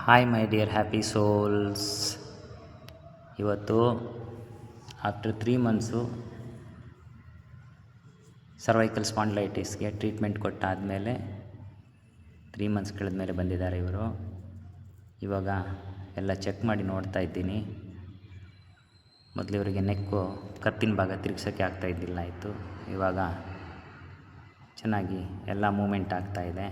Hi my dear happy souls. ಇವತ್ತು after 3 months cervical ಸ್ಪಾಂಡ್ಲೈಟಿಸ್ಗೆ treatment ಕೊಟ್ಟಾದಮೇಲೆ 3 ಮಂತ್ಸ್ ಕಳೆದಮೇಲೆ ಬಂದಿದ್ದಾರೆ ಇವರು. ಇವಾಗ ಎಲ್ಲ ಚೆಕ್ ಮಾಡಿ ನೋಡ್ತಾ ಇದ್ದೀನಿ. ಮೊದಲು ಇವರಿಗೆ ನೆಕ್ಕು ಕತ್ತಿನ ಭಾಗ ತಿರುಗ್ಸೋಕ್ಕೆ ಆಗ್ತಾಯಿದ್ದಿಲ್ಲ ಆಯಿತು. ಇವಾಗ ಚೆನ್ನಾಗಿ ಎಲ್ಲ ಮೂಮೆಂಟ್ ಆಗ್ತಾಯಿದೆ.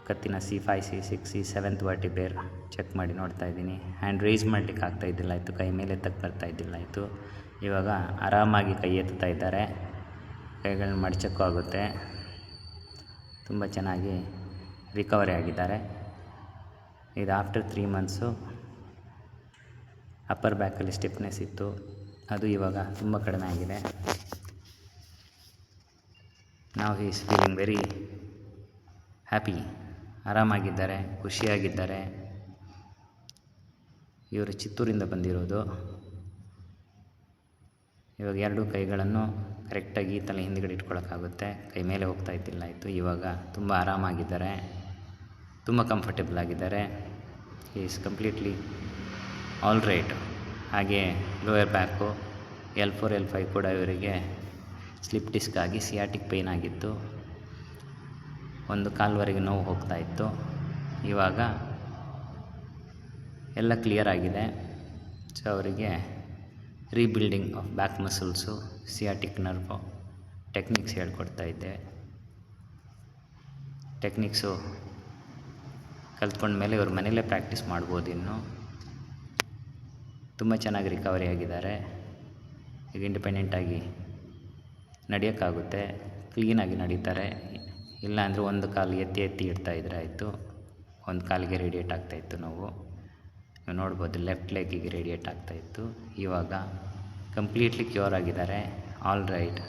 ಕತ್ತಿನ C5 C6 C7 ವರ್ಟಿಬ್ರೇರ್ ಚೆಕ್ ಮಾಡಿ ನೋಡ್ತಾ ಇದ್ದೀನಿ. ಹ್ಯಾಂಡ್ ರೈಸ್ ಮಾಡಲಿಕ್ಕೆ ಆಗ್ತಾಯಿದ್ದಿಲ್ಲ ಆಯಿತು, ಕೈ ಮೇಲೆ ಎತ್ತಕ್ಕೆ ಬರ್ತಾಯಿದ್ದಿಲ್ಲ ಆಯಿತು. ಇವಾಗ ಆರಾಮಾಗಿ ಕೈ ಎತ್ತುತ್ತಾ ಇದ್ದಾರೆ, ಕೈಗಳನ್ನ ಮಡಚಕ್ಕೂ ಆಗುತ್ತೆ. ತುಂಬ ಚೆನ್ನಾಗಿ ರಿಕವರಿ ಆಗಿದ್ದಾರೆ. ಇದು ಆಫ್ಟರ್ 3 ಮಂತ್ಸು. ಅಪ್ಪರ್ ಬ್ಯಾಕಲ್ಲಿ ಸ್ಟಿಫ್ನೆಸ್ ಇತ್ತು, ಅದು ಇವಾಗ ತುಂಬ ಕಡಿಮೆ ಆಗಿದೆ. ನಾವು he is feeling very happy. ಆರಾಮಾಗಿದ್ದಾರೆ, ಖುಷಿಯಾಗಿದ್ದಾರೆ. ಇವರು ಚಿತ್ತೂರಿಂದ ಬಂದಿರೋದು. ಇವಾಗ ಎರಡೂ ಕೈಗಳನ್ನು ಕರೆಕ್ಟಾಗಿ ತಲೆ ಹಿಂದ್ಗಡೆ ಇಟ್ಕೊಳ್ಳೋಕ್ಕಾಗುತ್ತೆ, ಕೈ ಮೇಲೆ ಹೋಗ್ತಾ ಇದ್ದಿಲ್ಲ ಆಯಿತು. ಇವಾಗ ತುಂಬ ಆರಾಮಾಗಿದ್ದಾರೆ, ತುಂಬ ಕಂಫರ್ಟೇಬಲ್ ಆಗಿದ್ದಾರೆ. Is completely all right. ಹಾಗೆ ಲೋಯರ್ ಬ್ಯಾಕು L4 L5 ಕೂಡ ಇವರಿಗೆ ಸ್ಲಿಪ್ ಡಿಸ್ಕ್ ಆಗಿ ಸಿಯಾಟಿಕ್ ಪೇಯ್ನ್ ಆಗಿತ್ತು. ಒಂದು ಕಾಲ್ವರೆಗೆ ನೋವು ಹೋಗ್ತಾಯಿತ್ತು. ಇವಾಗ ಎಲ್ಲ ಕ್ಲಿಯರ್ ಆಗಿದೆ. ಸೊ ಅವರಿಗೆ rebuilding of back muscles, sciatic nerve techniques ಹೇಳ್ಕೊಡ್ತಾ ಇದ್ದೆ. ಟೆಕ್ನಿಕ್ಸು ಕಲ್ತ್ಕೊಂಡ್ಮೇಲೆ ಇವ್ರ ಮನೇಲೇ ಪ್ರಾಕ್ಟೀಸ್ ಮಾಡ್ಬೋದು. ಇನ್ನು ತುಂಬ ಚೆನ್ನಾಗಿ ರಿಕವರಿ ಆಗಿದ್ದಾರೆ. ಈಗ ಇಂಡಿಪೆಂಡೆಂಟಾಗಿ ನಡೆಯೋಕ್ಕಾಗುತ್ತೆ, ಕ್ಲೀನಾಗಿ ನಡೀತಾರೆ. ಇಲ್ಲಾಂದರೆ ಒಂದು ಕಾಲು ಎತ್ತಿ ಇಡ್ತಾಯಿದ್ರೆ ಆಯಿತು, ಒಂದು ಕಾಲಿಗೆ ರೇಡಿಯೇಟ್ ಆಗ್ತಾಯಿತ್ತು ನೋವು. ನೀವು ನೋಡ್ಬೋದು, ಲೆಫ್ಟ್ ಲೆಗ್ಗಿಗೆ ರೇಡಿಯೇಟ್ ಆಗ್ತಾಯಿತ್ತು. ಇವಾಗ ಕಂಪ್ಲೀಟ್ಲಿ ಕ್ಯೂರ್ ಆಗಿದ್ದಾರೆ, all right.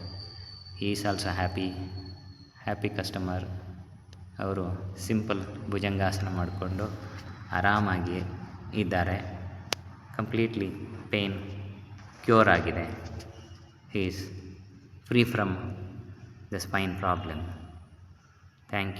He is also happy customer. ಅವರು ಸಿಂಪಲ್ ಭುಜಂಗಾಸನ ಮಾಡಿಕೊಂಡು ಆರಾಮಾಗಿ ಇದ್ದಾರೆ. ಕಂಪ್ಲೀಟ್ಲಿ ಪೇಯ್ನ್ ಕ್ಯೂರ್ ಆಗಿದೆ. He is free from the spine problem. Thank you.